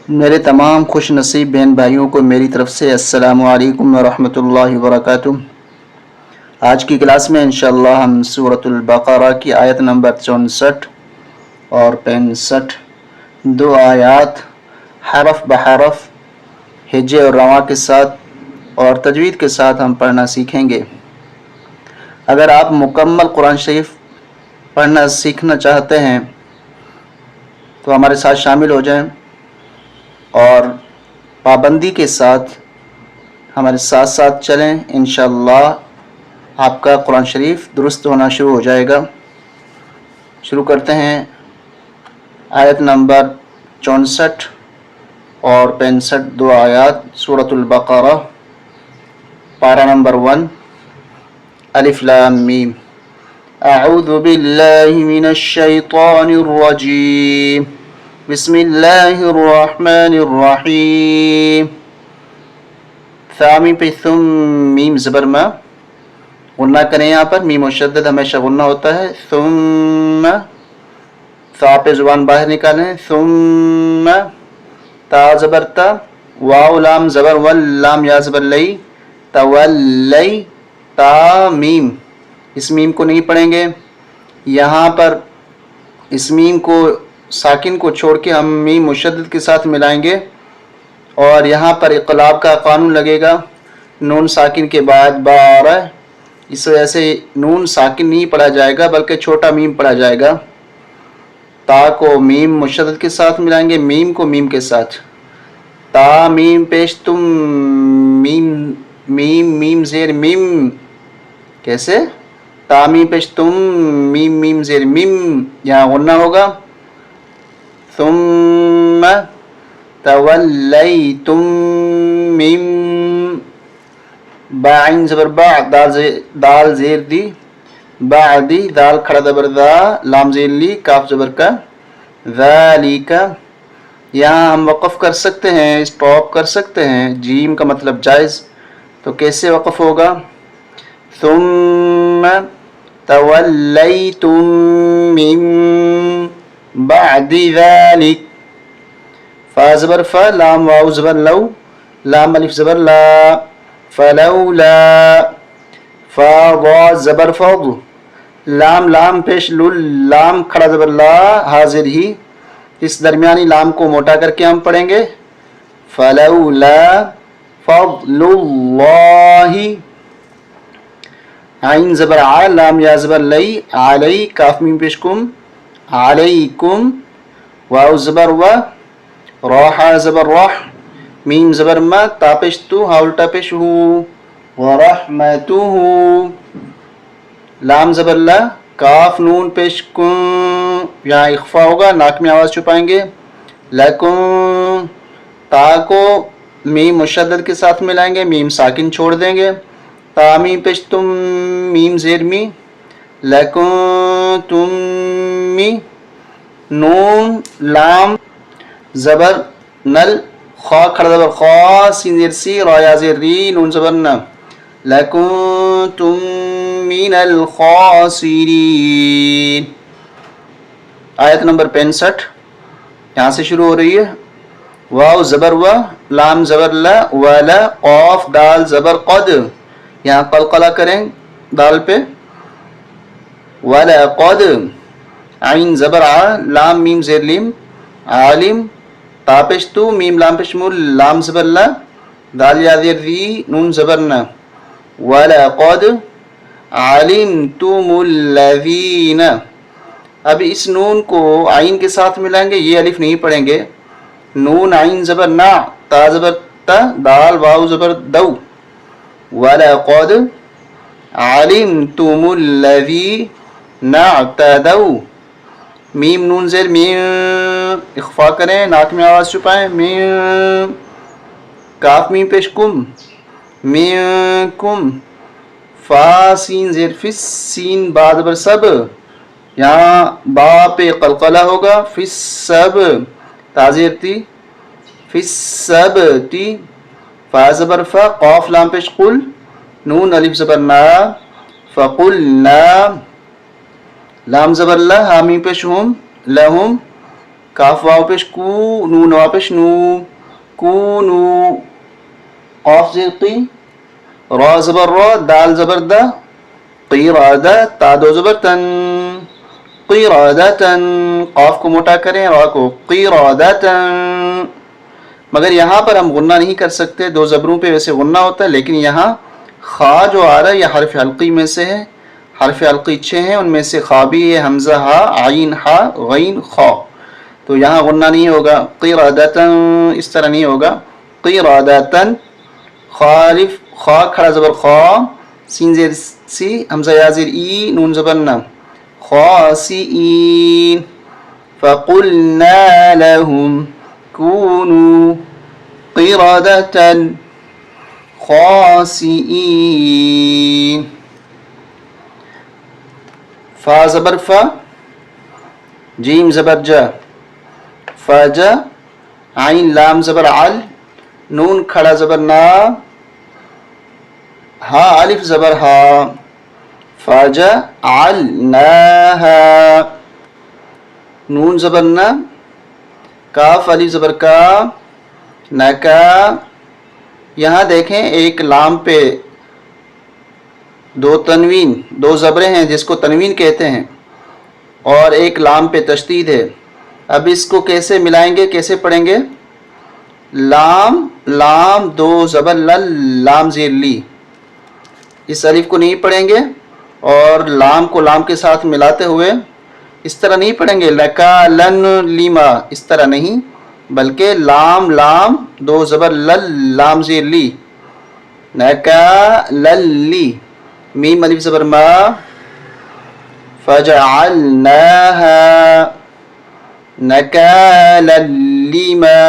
میرے تمام خوش نصیب بہن بھائیوں کو میری طرف سے السلام علیکم ورحمۃ اللہ وبرکاتہ۔ آج کی کلاس میں انشاءاللہ ہم سورۃ البقرہ کی آیت نمبر 64 اور 65 دو آیات حرف بحرف ہجے اور رواں کے ساتھ اور تجوید کے ساتھ ہم پڑھنا سیکھیں گے۔ اگر آپ مکمل قرآن شریف پڑھنا سیکھنا چاہتے ہیں تو ہمارے ساتھ شامل ہو جائیں اور پابندی کے ساتھ ہمارے ساتھ ساتھ چلیں، انشاءاللہ آپ کا قرآن شریف درست ہونا شروع ہو جائے گا۔ شروع کرتے ہیں آیت نمبر 64 اور 65 دو آیات سورۃ البقرہ، پارہ نمبر 1، الف لام میم۔ اعوذ باللہ من الشیطان الرجیم، بسم اللہ الرحمن الرحیم۔ ثامی پہ ثم میم زبر ما، غنہ کریں یہاں پر، میم مشدد ہمیشہ غنہ ہوتا ہے۔ ثم ثا پہ زبان باہر نکالیں، ثم تا زبر تا، واو لام زبر ول، لام یا زبر لئی، تولی تا میم، اس میم کو نہیں پڑھیں گے۔ یہاں پر اس میم کو ساکن کو چھوڑ کے ہم میم مشدد کے ساتھ ملائیں گے اور یہاں پر اقلاب کا قانون لگے گا، نون ساکن کے بعد بار، اس وجہ سے نون ساکن نہیں پڑھا جائے گا بلکہ چھوٹا میم پڑھا جائے گا۔ تا کو میم مشدد کے ساتھ ملائیں گے، میم کو میم کے ساتھ، تا میم پیش تم میم، میم میم زیر میم، کیسے؟ تا میم پیش تم میم میم زیر میم، یہاں غنہ ہوگا۔ ثم تولیتم من بعین زبر با، دال زیر دی، بعدی دال کھڑا زبر دا، لام زیر لی، کاف زبر کا، ذالک، یہاں ہم وقف کر سکتے ہیں، اسٹاپ کر سکتے ہیں، جیم کا مطلب جائز، تو کیسے وقف ہوگا؟ ثم تولیتم من بعد ذلك، فا زبر فا، لام واو زبر لو، لام الف زبر لا، فلولا، فا ضاد زبر فض، لام لام پیش لل، لام کھڑا زبر لا، حاضر ہی، اس درمیانی لام کو موٹا کر کے ہم پڑھیں گے، فلولا فضل اللہ، عین زبر ع، لام یا زبر لئی، علی، کاف میم پیش کم، علیکم، واو زبر و، راح زبر راح، میم زبر ما، تا پیش تو، ہا الٹا پیش ہو، ورحمتہ، لام زبر لا، کاف نون پیش کن، یہاں اخفا ہوگا، ناک میں آواز چھپائیں گے، لکم، تا کو میم مشدد کے ساتھ ملائیں گے، میم ساکن چھوڑ دیں گے، تا میم پیش تم میم زیر می، لکم تم می، نون لام زبر نل، خا کھڑا زبر خا، سین زیر سی، را یا زیر ری، نون زبر نا، لکنتم من الخاسرین۔ آیت نمبر 65 یہاں سے شروع ہو رہی ہے، واو زبر و، لام زبر لا، ولا، قاف دال زبر قد، یہاں قلقلہ کریں دال پہ، ولا قد، عین زبر ع، لام میم زیر لیم، عالم، تا پیش تو، میم لام پیش مول، لام زبر لا، دال یا زیر دی، نون زبر نا، وَلَقَدْ عَلِمْتُمُ الَّذِينَ، اب اس نون کو عین کے ساتھ ملائیں گے، یہ الف نہیں پڑھیں گے، نون عین زبر نا، تا زبر تا، دال واو زبر دو، وَلَقَدْ عَلِمْتُمُ الَّذِينَ اعْتَدَوْا، میم نون زیر میم، اخفا کریں، ناک میں آواز چھپائیں، میم، کاف میم پیش کم، منکم، فا سین زیر فس، سین با زبر سب، یہاں با پہ قلقلہ ہوگا، فس سب، تا زیر تی، فس سب تی، فا زبر فا، قاف لام پیش قل، نون الف زبر نا، فقلنا، لام زبر لا، حامی پیش ہم، لہم، کاف واو پیش کو، نون واو پیش نو، کونو، قاف زیر قی، را زبر را، دال زبر دا، قیرادہ، تا دو زبر تن، قیرادتن، قاف کو موٹا کریں، را کو قیرادتن. مگر یہاں پر ہم غنہ نہیں کر سکتے، دو زبروں پہ ویسے غنہ ہوتا ہے، لیکن یہاں خا جو آ رہا ہے یہ حرف حلقی میں سے ہے. حرف حلقی 6 ہیں، ان میں سے خا بھی ہے، حمزہ ہا، عین ہا، غین خا. تو یہاں غنہ نہیں ہوگا. قیرادتن اس طرح نہیں ہوگا. قیرادتن، خالف، خا کھڑا زبر خا، سین زیر سی، حمزہ یا زیر ای، نون زبر نا، خاسئین. فقلنا لهم كونوا قردة خاسئین. فا زبر فا، جیم زبر جا، فاجا، عین لام زبر عل، نون کھڑا زبر نا، ہا الف زبر ہا، فاجا علناہا، نون زبر نا، کاف الف زبر کا، نکا. یہاں دیکھیں ایک لام پہ دو تنوین، دو زبریں ہیں جس کو تنوین کہتے ہیں، اور ایک لام پہ تشدید ہے. اب اس کو کیسے ملائیں گے، کیسے پڑھیں گے؟ لام لام دو زبر لل، لام زیر لی، اس الف کو نہیں پڑھیں گے، اور لام کو لام کے ساتھ ملاتے ہوئے اس طرح نہیں پڑھیں گے لکا لن لیما، اس طرح نہیں، بلکہ لام لام دو زبر لل، لام زیر لی، نکا للی، میم الف زبر ما، فجعلناها نکالا لما.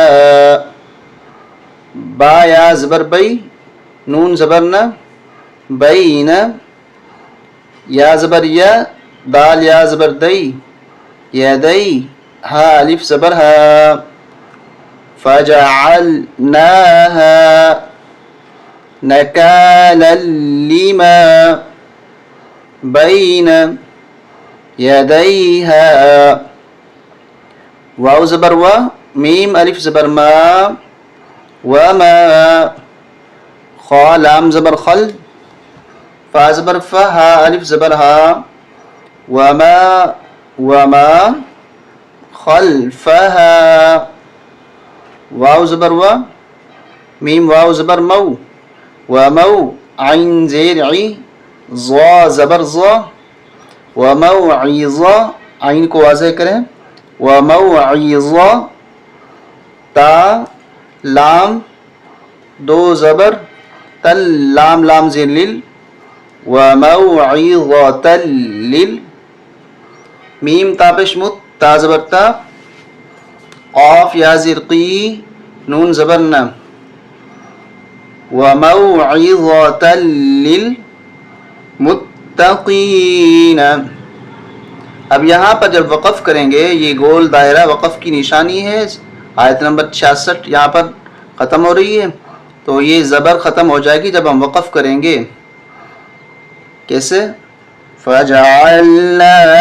با یا زبر بی، نون زبر نا، بین، یا زبر یا، دال یا زبر دی، یدی، ہا الف زبر ہا، فجعلناها نکالا لما بین یدیہا. واو زبر وا، میم الف زبر ما، وما، خا لام زبر خل، فا زبر فا، ہا الف زبر ہا، وما وما خلفہا. واو زبر وا، میم واو زبر مو، ومو، عین زیر عی، ضا زبر ضا، وموعظہ، عین کو واضح کریں، وموعظہ، تا لام دو زبر تل، لام لام زیر لل، وموعظۃ لل. میم تا پیش مت، تا زبر تا، قاف یا زیر قی، نون زبر نا، وموعظۃ للمتقین. اب یہاں پر جب وقف کریں گے، یہ گول دائرہ وقف کی نشانی ہے. آیت نمبر 66 یہاں پر ختم ہو رہی ہے، تو یہ زبر ختم ہو جائے گی جب ہم وقف کریں گے. کیسے؟ فَجَعَلْنَاهَا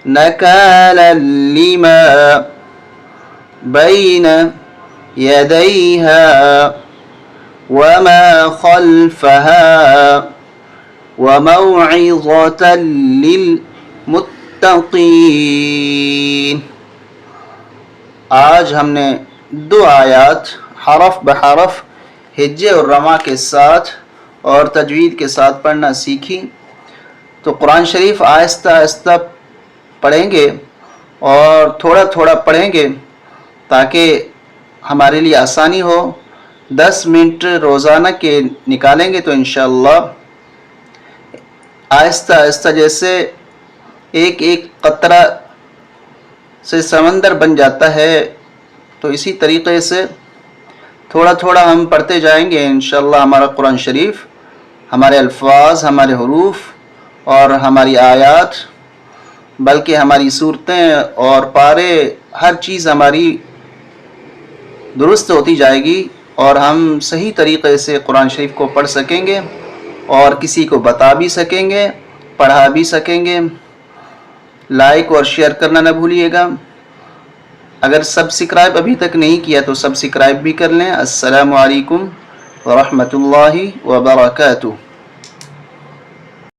نَكَالًا لِمَا بَيْنَ يَدَيْهَا وَمَا خَلْفَهَا وَمَوْعِظَةً لِلْمُتَّقِينَ. آج ہم نے دو آیات حرف بحرف ہجے اور رما کے ساتھ اور تجوید کے ساتھ پڑھنا سیکھی. تو قرآن شریف آہستہ آہستہ پڑھیں گے اور تھوڑا تھوڑا پڑھیں گے تاکہ ہمارے لیے آسانی ہو. 10 منٹ روزانہ کے نکالیں گے تو انشاءاللہ آہستہ آہستہ جیسے ایک ایک قطرہ سے سمندر بن جاتا ہے، تو اسی طریقے سے تھوڑا تھوڑا ہم پڑھتے جائیں گے انشاءاللہ. ہمارا قرآن شریف، ہمارے الفاظ، ہمارے حروف اور ہماری آیات، بلکہ ہماری صورتیں اور پارے، ہر چیز ہماری درست ہوتی جائے گی، اور ہم صحیح طریقے سے قرآن شریف کو پڑھ سکیں گے اور کسی کو بتا بھی سکیں گے، پڑھا بھی سکیں گے. لائک اور شیئر کرنا نہ بھولیے گا۔ اگر سبسکرائب ابھی تک نہیں کیا تو سبسکرائب بھی کر لیں۔ السلام علیکم ورحمۃ اللہ وبرکاتہ۔